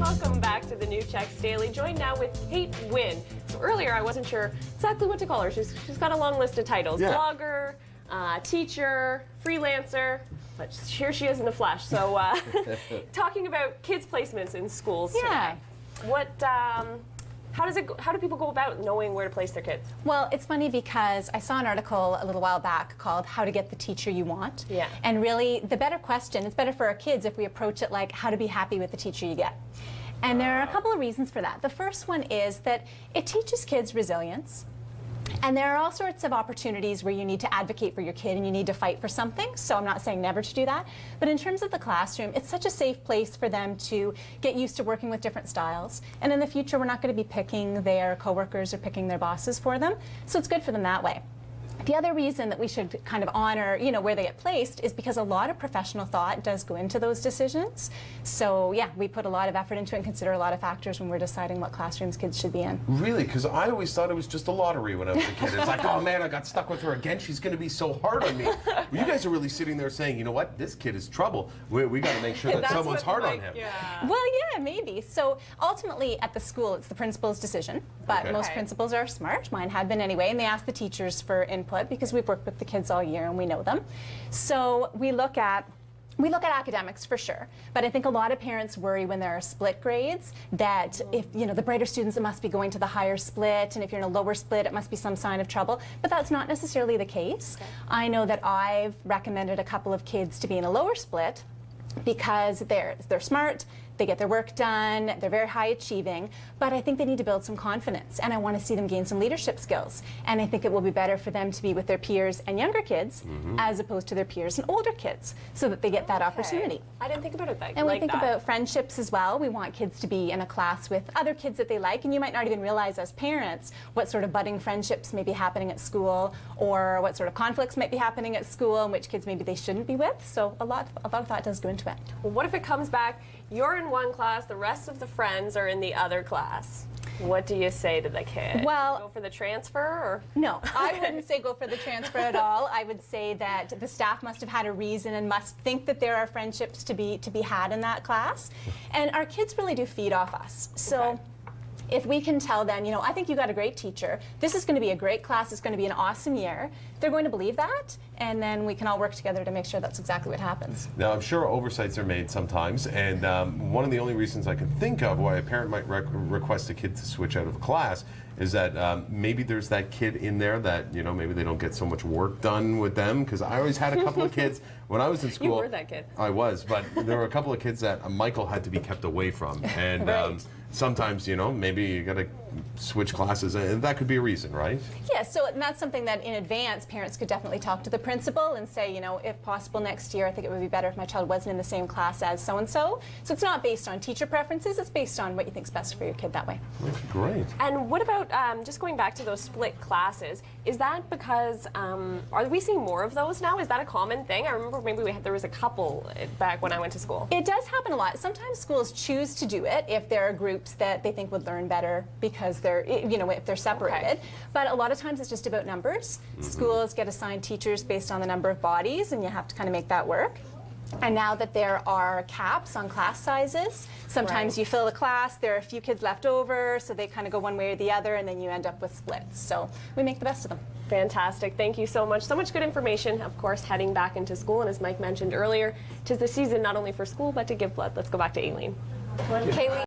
Welcome back to the new CHEX Daily. Joined now with Winn. So earlier I wasn't sure exactly what to call her. She's got a long list of titles. Yeah. Blogger, teacher, freelancer, but here she is in the flesh. So talking about kids' placements in schools today. What, how do people go about knowing where to place their kids? Well, it's funny because I saw an article a little while back called How to Get the Teacher You Want. Yeah. And really, the better question, it's better for our kids if we approach it like how to be happy with the teacher you get. And there are a couple of reasons for that. The first one is that it teaches kids resilience. And there are all sorts of opportunities where you need to advocate for your kid and you need to fight for something. So I'm not saying never to do that. But in terms of the classroom, it's such a safe place for them to get used to working with different styles. And in the future, we're not going to be picking their coworkers or picking their bosses for them. So it's good for them that way. The other reason that we should kind of honor, where they get placed is because a lot of professional thought does go into those decisions. So yeah, we put a lot of effort into it and consider a lot of factors when we're deciding what classrooms kids should be in. Really? Because I always thought it was just a lottery when I was a kid. It's like, oh man, I got stuck with her again. She's going to be so hard on me. Well, you guys are really sitting there saying, you know what, this kid is trouble. We got to make sure that someone's hard on him. Yeah. Well, yeah, maybe. So ultimately at the school, it's the principal's decision. But most principals are smart. Mine had been anyway. And they ask the teachers for input because we've worked with the kids all year and we know them. So we look at academics for sure, but I think a lot of parents worry when there are split grades that if the brighter students, it must be going to the higher split, and if you're in a lower split, it must be some sign of trouble. But that's not necessarily the case. Okay. I know that I've recommended a couple of kids to be in a lower split because they're smart, they get their work done, they're very high achieving, but I think they need to build some confidence, and I want to see them gain some leadership skills. And I think it will be better for them to be with their peers and younger kids as opposed to their peers and older kids, so that they get that opportunity. I didn't think about it And we think about friendships as well. We want kids to be in a class with other kids that they like, and you might not even realize as parents what sort of budding friendships may be happening at school, or what sort of conflicts might be happening at school, and which kids maybe they shouldn't be with. So a lot of thought does go into it. Well, what if it comes back, you're in one class, the rest of the friends are in the other class? What do you say to the kid? Well, go for the transfer, or? No, I wouldn't say go for the transfer at all. I would say that the staff must have had a reason and must think that there are friendships to be had in that class. And our kids really do feed off us. So if we can tell them, I think you got a great teacher, this is going to be a great class, it's going to be an awesome year, they're going to believe that, and then we can all work together to make sure that's exactly what happens. Now, I'm sure oversights are made sometimes, and one of the only reasons I can think of why a parent might request a kid to switch out of a class is that maybe there's that kid in there that, maybe they don't get so much work done with them, because I always had a couple of kids when I was in school. You were that kid. I was, but there were a couple of kids that Michael had to be kept away from, and sometimes, maybe you got to switch classes, and that could be a reason, right? Yeah, so that's something that in advance parents could definitely talk to the principal and say, if possible next year, I think it would be better if my child wasn't in the same class as so-and-so. So it's not based on teacher preferences, it's based on what you think is best for your kid that way. Great. And what about, just going back to those split classes, is that because, are we seeing more of those now? Is that a common thing? I remember maybe there was a couple back when I went to school. It does happen a lot. Sometimes schools choose to do it if there are groups that they think would learn better because they're, if they're separated. But a lot of times it's just about numbers. Schools get assigned teachers based on the number of bodies, and you have to kind of make that work. And now that there are caps on class sizes, sometimes you fill a class, there are a few kids left over, so they kind of go one way or the other, and then you end up with splits. So we make the best of them. Fantastic. Thank you so much. So much good information, of course, heading back into school. And as Mike mentioned earlier, 'tis the season not only for school, but to give blood. Let's go back to Aileen. Kaylee.